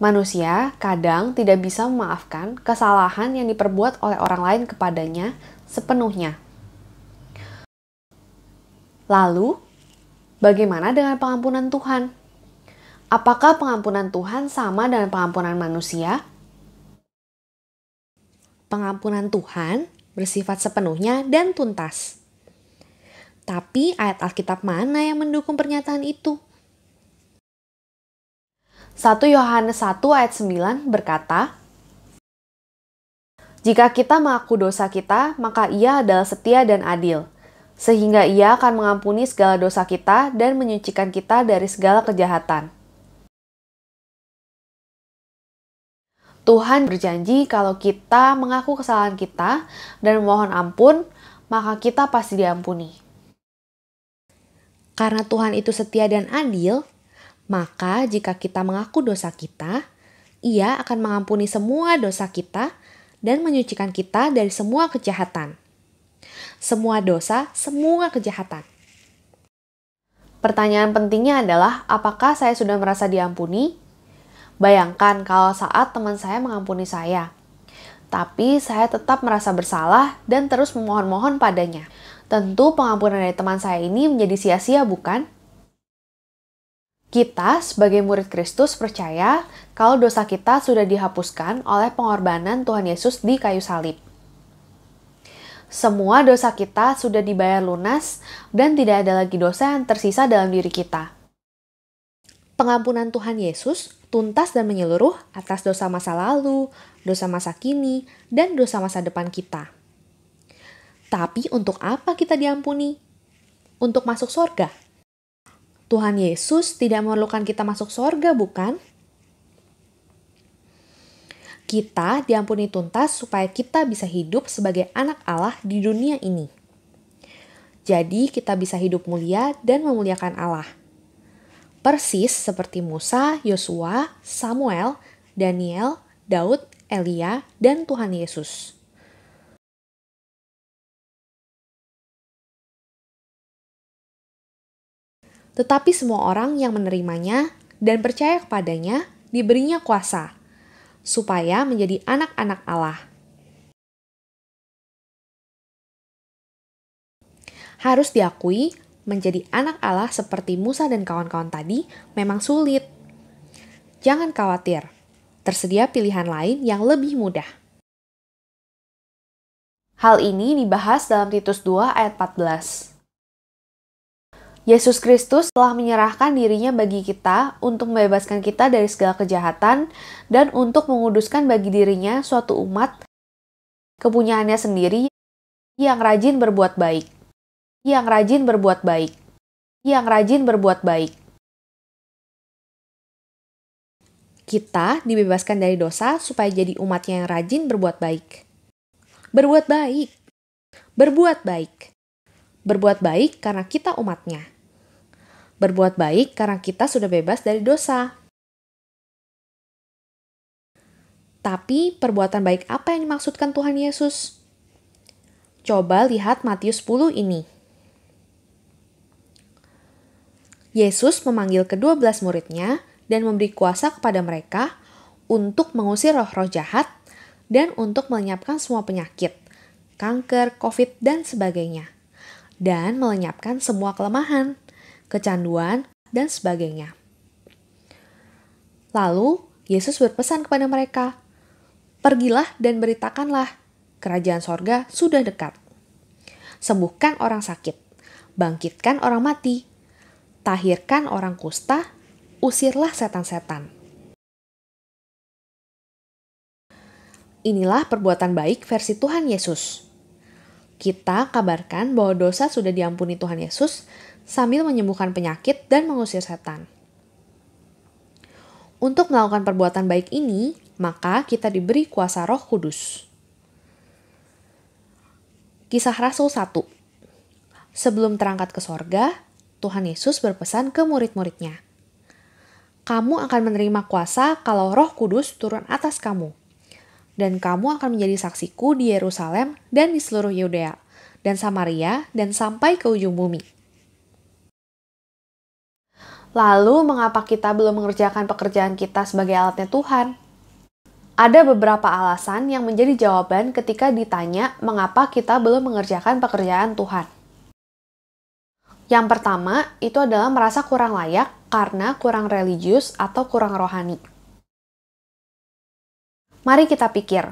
Manusia kadang tidak bisa memaafkan kesalahan yang diperbuat oleh orang lain kepadanya sepenuhnya. Lalu, bagaimana dengan pengampunan Tuhan? Apakah pengampunan Tuhan sama dengan pengampunan manusia? Pengampunan Tuhan bersifat sepenuhnya dan tuntas. Tapi ayat Alkitab mana yang mendukung pernyataan itu? 1 Yohanes 1 ayat 9 berkata, "Jika kita mengaku dosa kita, maka Ia adalah setia dan adil, sehingga Ia akan mengampuni segala dosa kita dan menyucikan kita dari segala kejahatan." Tuhan berjanji kalau kita mengaku kesalahan kita dan memohon ampun, maka kita pasti diampuni. Karena Tuhan itu setia dan adil, maka jika kita mengaku dosa kita, Ia akan mengampuni semua dosa kita dan menyucikan kita dari semua kejahatan. Semua dosa, semua kejahatan. Pertanyaan pentingnya adalah, apakah saya sudah merasa diampuni? Bayangkan kalau saat teman saya mengampuni saya, tapi saya tetap merasa bersalah dan terus memohon-mohon padanya. Tentu pengampunan dari teman saya ini menjadi sia-sia, bukan? Kita sebagai murid Kristus percaya kalau dosa kita sudah dihapuskan oleh pengorbanan Tuhan Yesus di kayu salib. Semua dosa kita sudah dibayar lunas dan tidak ada lagi dosa yang tersisa dalam diri kita. Pengampunan Tuhan Yesus tuntas dan menyeluruh atas dosa masa lalu, dosa masa kini, dan dosa masa depan kita. Tapi untuk apa kita diampuni? Untuk masuk surga. Tuhan Yesus tidak memerlukan kita masuk surga, bukan? Kita diampuni tuntas supaya kita bisa hidup sebagai anak Allah di dunia ini. Jadi kita bisa hidup mulia dan memuliakan Allah. Persis seperti Musa, Yosua, Samuel, Daniel, Daud, Elia, dan Tuhan Yesus. Tetapi semua orang yang menerimanya dan percaya kepadanya diberinya kuasa, supaya menjadi anak-anak Allah. Harus diakui, menjadi anak Allah seperti Musa dan kawan-kawan tadi memang sulit. Jangan khawatir, tersedia pilihan lain yang lebih mudah. Hal ini dibahas dalam Titus 2 ayat 14. Yesus Kristus telah menyerahkan dirinya bagi kita untuk membebaskan kita dari segala kejahatan dan untuk menguduskan bagi dirinya suatu umat kepunyaannya sendiri yang rajin berbuat baik. Yang rajin berbuat baik. Yang rajin berbuat baik. Kita dibebaskan dari dosa supaya jadi umatnya yang rajin berbuat baik. Berbuat baik. Berbuat baik. Berbuat baik karena kita umatnya. Berbuat baik karena kita sudah bebas dari dosa. Tapi perbuatan baik apa yang dimaksudkan Tuhan Yesus? Coba lihat Matius 10 ini. Yesus memanggil ke-12 muridnya dan memberi kuasa kepada mereka untuk mengusir roh-roh jahat dan untuk melenyapkan semua penyakit, kanker, COVID, dan sebagainya. Dan melenyapkan semua kelemahan, kecanduan, dan sebagainya. Lalu, Yesus berpesan kepada mereka, "Pergilah dan beritakanlah, kerajaan sorga sudah dekat. Sembuhkan orang sakit, bangkitkan orang mati, tahirkan orang kusta, usirlah setan-setan." Inilah perbuatan baik versi Tuhan Yesus. Kita kabarkan bahwa dosa sudah diampuni Tuhan Yesus sambil menyembuhkan penyakit dan mengusir setan. Untuk melakukan perbuatan baik ini, maka kita diberi kuasa Roh Kudus. Kisah Rasul 1. Sebelum terangkat ke sorga, Tuhan Yesus berpesan ke murid-muridnya, "Kamu akan menerima kuasa kalau Roh Kudus turun atas kamu, dan kamu akan menjadi saksiku di Yerusalem dan di seluruh Yudea, dan Samaria, dan sampai ke ujung bumi." Lalu, mengapa kita belum mengerjakan pekerjaan kita sebagai alatnya Tuhan? Ada beberapa alasan yang menjadi jawaban ketika ditanya mengapa kita belum mengerjakan pekerjaan Tuhan. Yang pertama, itu adalah merasa kurang layak karena kurang religius atau kurang rohani. Mari kita pikir,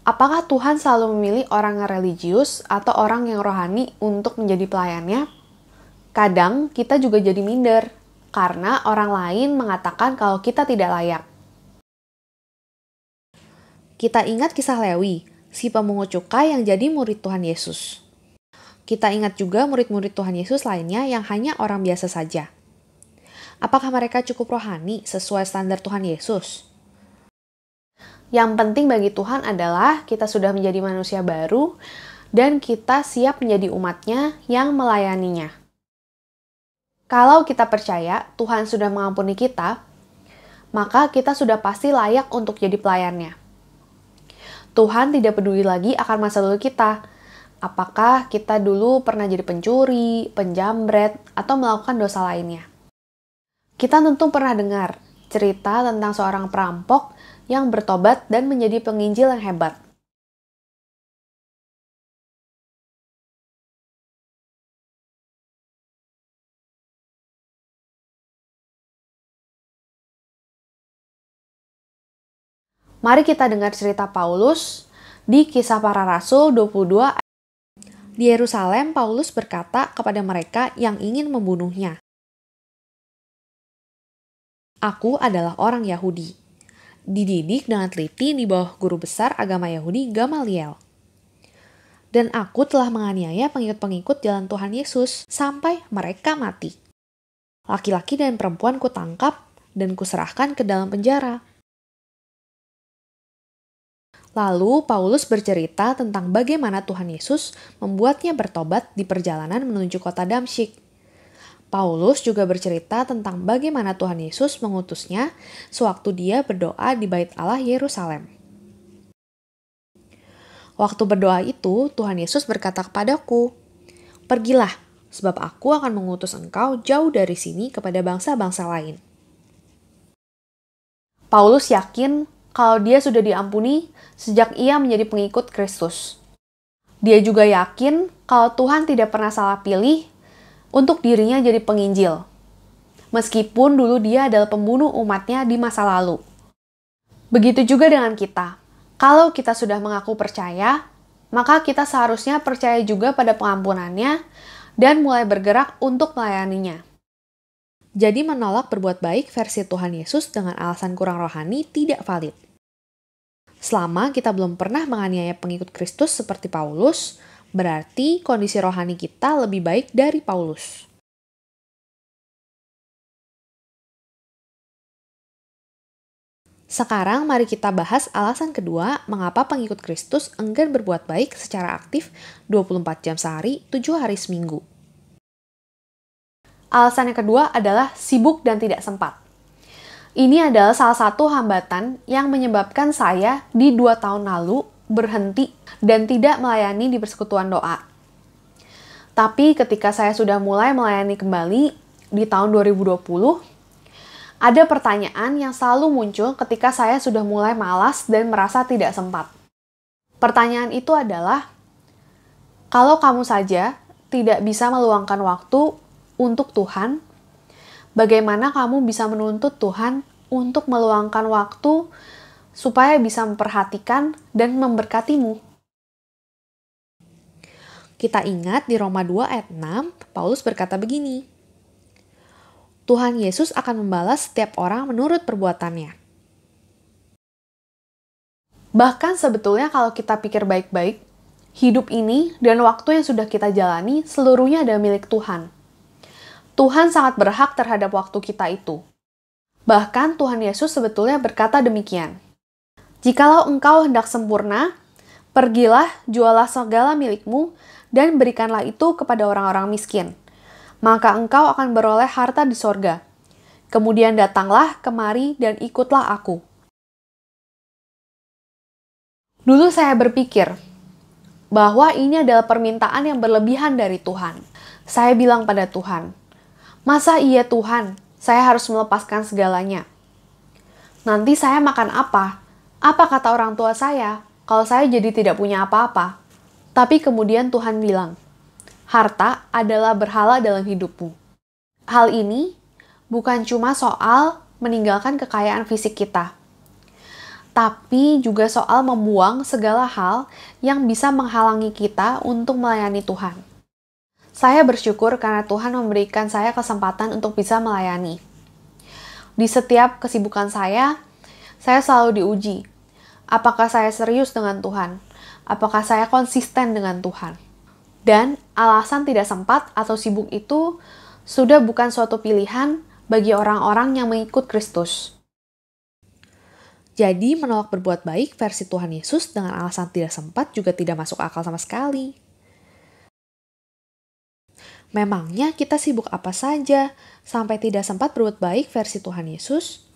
apakah Tuhan selalu memilih orang yang religius atau orang yang rohani untuk menjadi pelayannya? Kadang kita juga jadi minder, karena orang lain mengatakan kalau kita tidak layak. Kita ingat kisah Lewi, si pemungut cukai yang jadi murid Tuhan Yesus. Kita ingat juga murid-murid Tuhan Yesus lainnya yang hanya orang biasa saja. Apakah mereka cukup rohani sesuai standar Tuhan Yesus? Yang penting bagi Tuhan adalah kita sudah menjadi manusia baru dan kita siap menjadi umatnya yang melayaninya. Kalau kita percaya Tuhan sudah mengampuni kita, maka kita sudah pasti layak untuk jadi pelayannya. Tuhan tidak peduli lagi akan masa lalu kita. Apakah kita dulu pernah jadi pencuri, penjamret, atau melakukan dosa lainnya. Kita tentu pernah dengar cerita tentang seorang perampok yang bertobat dan menjadi penginjil yang hebat. Mari kita dengar cerita Paulus di Kisah Para Rasul 22. Di Yerusalem, Paulus berkata kepada mereka yang ingin membunuhnya, "Aku adalah orang Yahudi, dididik dengan teliti di bawah guru besar agama Yahudi Gamaliel. Dan aku telah menganiaya pengikut-pengikut jalan Tuhan Yesus sampai mereka mati. Laki-laki dan perempuan kutangkap dan kuserahkan ke dalam penjara." Lalu Paulus bercerita tentang bagaimana Tuhan Yesus membuatnya bertobat di perjalanan menuju kota Damsyik. Paulus juga bercerita tentang bagaimana Tuhan Yesus mengutusnya sewaktu dia berdoa di Bait Allah Yerusalem. Waktu berdoa itu, Tuhan Yesus berkata kepadaku, "Pergilah, sebab aku akan mengutus engkau jauh dari sini kepada bangsa-bangsa lain." Paulus yakin kalau dia sudah diampuni sejak ia menjadi pengikut Kristus. Dia juga yakin kalau Tuhan tidak pernah salah pilih untuk dirinya jadi penginjil. Meskipun dulu dia adalah pembunuh umatnya di masa lalu. Begitu juga dengan kita. Kalau kita sudah mengaku percaya, maka kita seharusnya percaya juga pada pengampunannya dan mulai bergerak untuk melayaninya. Jadi menolak berbuat baik versi Tuhan Yesus dengan alasan kurang rohani tidak valid. Selama kita belum pernah menganiaya pengikut Kristus seperti Paulus, berarti kondisi rohani kita lebih baik dari Paulus. Sekarang mari kita bahas alasan kedua mengapa pengikut Kristus enggan berbuat baik secara aktif 24 jam sehari, 7 hari seminggu. Alasan yang kedua adalah sibuk dan tidak sempat. Ini adalah salah satu hambatan yang menyebabkan saya di 2 tahun lalu berhenti dan tidak melayani di persekutuan doa. Tapi ketika saya sudah mulai melayani kembali di tahun 2020, ada pertanyaan yang selalu muncul ketika saya sudah mulai malas dan merasa tidak sempat. Pertanyaan itu adalah, kalau kamu saja tidak bisa meluangkan waktu untuk Tuhan, bagaimana kamu bisa menuntut Tuhan untuk meluangkan waktu supaya bisa memperhatikan dan memberkatimu? Kita ingat di Roma 2 ayat 6, Paulus berkata begini, "Tuhan Yesus akan membalas setiap orang menurut perbuatannya." Bahkan sebetulnya kalau kita pikir baik-baik, hidup ini dan waktu yang sudah kita jalani seluruhnya adalah milik Tuhan. Tuhan sangat berhak terhadap waktu kita itu. Bahkan Tuhan Yesus sebetulnya berkata demikian, "Jikalau engkau hendak sempurna, pergilah, jualah segala milikmu, dan berikanlah itu kepada orang-orang miskin. Maka engkau akan beroleh harta di sorga. Kemudian datanglah kemari dan ikutlah aku." Dulu saya berpikir bahwa ini adalah permintaan yang berlebihan dari Tuhan. Saya bilang pada Tuhan, "Masa iya Tuhan, Saya harus melepaskan segalanya. Nanti saya makan apa? Apa kata orang tua saya kalau saya jadi tidak punya apa-apa? Tapi kemudian Tuhan bilang, harta adalah berhala dalam hidupmu. Hal ini bukan cuma soal meninggalkan kekayaan fisik kita, tapi juga soal membuang segala hal yang bisa menghalangi kita untuk melayani Tuhan. Saya bersyukur karena Tuhan memberikan saya kesempatan untuk bisa melayani. Di setiap kesibukan saya selalu diuji. Apakah saya serius dengan Tuhan? Apakah saya konsisten dengan Tuhan? Dan alasan tidak sempat atau sibuk itu sudah bukan suatu pilihan bagi orang-orang yang mengikut Kristus. Jadi menolak berbuat baik versi Tuhan Yesus dengan alasan tidak sempat juga tidak masuk akal sama sekali. Memangnya kita sibuk apa saja sampai tidak sempat berbuat baik versi Tuhan Yesus?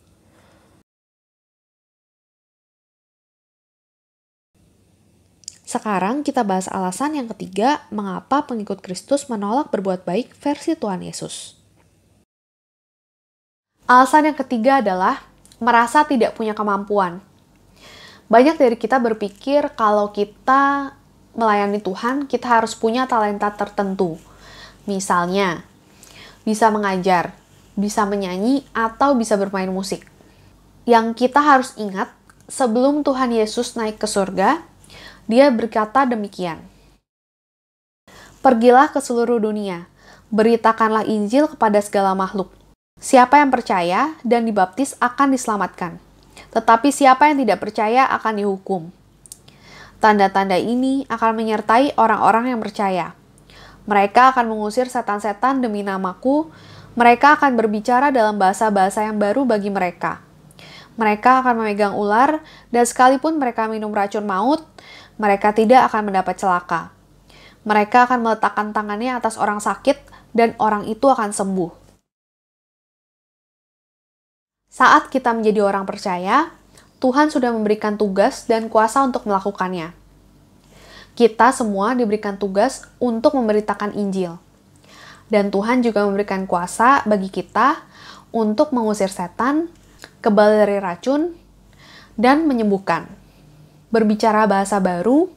Sekarang kita bahas alasan yang ketiga mengapa pengikut Kristus menolak berbuat baik versi Tuhan Yesus. Alasan yang ketiga adalah merasa tidak punya kemampuan. Banyak dari kita berpikir kalau kita melayani Tuhan, kita harus punya talenta tertentu. Misalnya, bisa mengajar, bisa menyanyi, atau bisa bermain musik. Yang kita harus ingat, sebelum Tuhan Yesus naik ke surga, Dia berkata demikian. Pergilah ke seluruh dunia, beritakanlah Injil kepada segala makhluk. Siapa yang percaya dan dibaptis akan diselamatkan, tetapi siapa yang tidak percaya akan dihukum. Tanda-tanda ini akan menyertai orang-orang yang percaya. Mereka akan mengusir setan-setan demi namaku. Mereka akan berbicara dalam bahasa-bahasa yang baru bagi mereka. Mereka akan memegang ular, dan sekalipun mereka minum racun maut, mereka tidak akan mendapat celaka. Mereka akan meletakkan tangannya atas orang sakit, dan orang itu akan sembuh. Saat kita menjadi orang percaya, Tuhan sudah memberikan tugas dan kuasa untuk melakukannya. Kita semua diberikan tugas untuk memberitakan Injil. Dan Tuhan juga memberikan kuasa bagi kita untuk mengusir setan, kebal dari racun, dan menyembuhkan. Berbicara bahasa baru.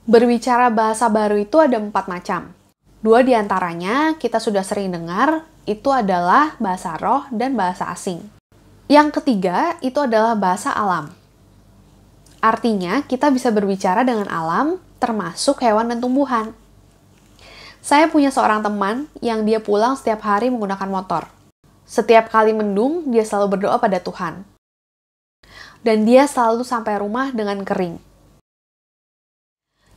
Berbicara bahasa baru itu ada 4 macam. 2 diantaranya kita sudah sering dengar, itu adalah bahasa roh dan bahasa asing. Yang ketiga itu adalah bahasa alam. Artinya, kita bisa berbicara dengan alam, termasuk hewan dan tumbuhan. Saya punya seorang teman yang dia pulang setiap hari menggunakan motor. Setiap kali mendung, dia selalu berdoa pada Tuhan. Dan dia selalu sampai rumah dengan kering.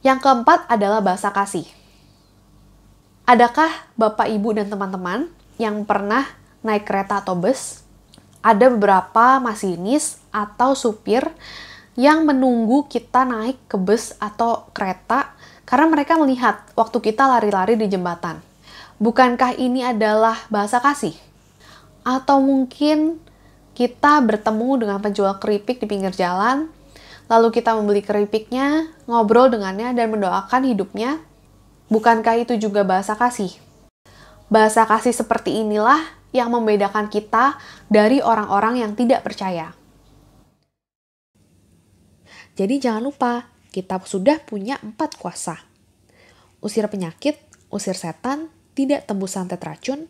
Yang keempat adalah bahasa kasih. Adakah Bapak, Ibu, dan teman-teman yang pernah naik kereta atau bus? Ada beberapa masinis atau supir yang menunggu kita naik ke bus atau kereta karena mereka melihat waktu kita lari-lari di jembatan. Bukankah ini adalah bahasa kasih? Atau mungkin kita bertemu dengan penjual keripik di pinggir jalan, lalu kita membeli keripiknya, ngobrol dengannya, dan mendoakan hidupnya. Bukankah itu juga bahasa kasih? Bahasa kasih seperti inilah yang membedakan kita dari orang-orang yang tidak percaya. Jadi jangan lupa, kita sudah punya 4 kuasa. Usir penyakit, usir setan, tidak tembus santet racun,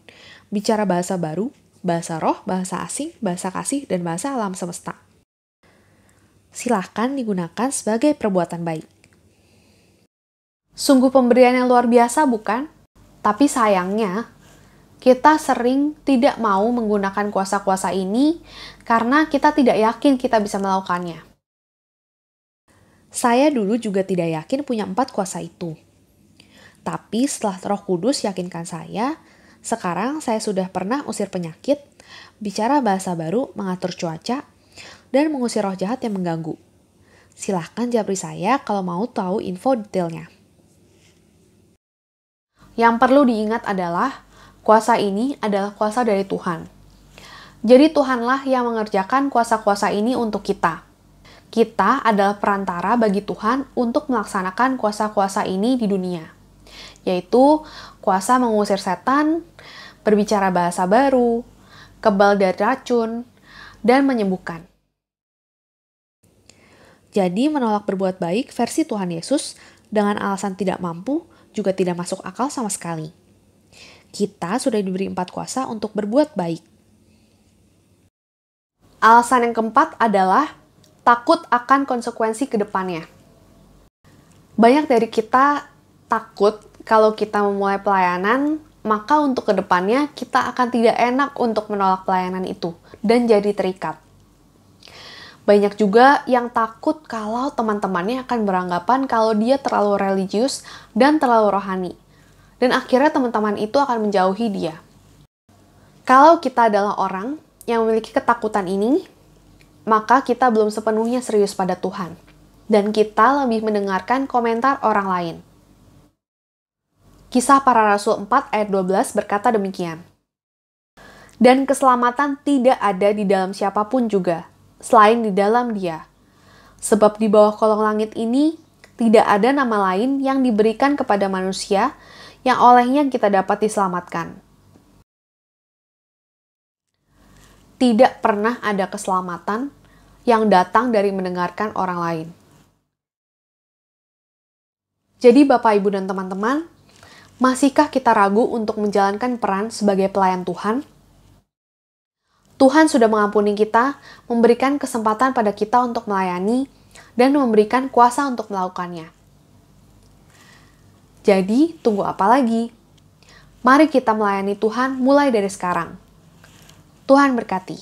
bicara bahasa baru, bahasa roh, bahasa asing, bahasa kasih, dan bahasa alam semesta. Silahkan digunakan sebagai perbuatan baik. Sungguh pemberian yang luar biasa, bukan? Tapi sayangnya, kita sering tidak mau menggunakan kuasa-kuasa ini karena kita tidak yakin kita bisa melakukannya. Saya dulu juga tidak yakin punya 4 kuasa itu. Tapi setelah Roh Kudus yakinkan saya, sekarang saya sudah pernah usir penyakit, bicara bahasa baru, mengatur cuaca, dan mengusir roh jahat yang mengganggu. Silahkan japri saya kalau mau tahu info detailnya. Yang perlu diingat adalah, kuasa ini adalah kuasa dari Tuhan. Jadi Tuhanlah yang mengerjakan kuasa-kuasa ini untuk kita. Kita adalah perantara bagi Tuhan untuk melaksanakan kuasa-kuasa ini di dunia, yaitu kuasa mengusir setan, berbicara bahasa baru, kebal dari racun, dan menyembuhkan. Jadi menolak berbuat baik versi Tuhan Yesus dengan alasan tidak mampu juga tidak masuk akal sama sekali. Kita sudah diberi 4 kuasa untuk berbuat baik. Alasan yang keempat adalah takut akan konsekuensi ke depannya. Banyak dari kita takut kalau kita memulai pelayanan, maka untuk kedepannya kita akan tidak enak untuk menolak pelayanan itu dan jadi terikat. Banyak juga yang takut kalau teman-temannya akan beranggapan kalau dia terlalu religius dan terlalu rohani. Dan akhirnya teman-teman itu akan menjauhi dia. Kalau kita adalah orang yang memiliki ketakutan ini, maka kita belum sepenuhnya serius pada Tuhan. Dan kita lebih mendengarkan komentar orang lain. Kisah Para Rasul 4 ayat 12 berkata demikian. Dan keselamatan tidak ada di dalam siapapun juga, selain di dalam Dia. Sebab di bawah kolong langit ini, tidak ada nama lain yang diberikan kepada manusia yang olehnya kita dapat diselamatkan. Tidak pernah ada keselamatan yang datang dari mendengarkan orang lain. Jadi Bapak, Ibu, dan teman-teman, masihkah kita ragu untuk menjalankan peran sebagai pelayan Tuhan? Tuhan sudah mengampuni kita, memberikan kesempatan pada kita untuk melayani, dan memberikan kuasa untuk melakukannya. Jadi, tunggu apa lagi? Mari kita melayani Tuhan mulai dari sekarang. Tuhan berkati.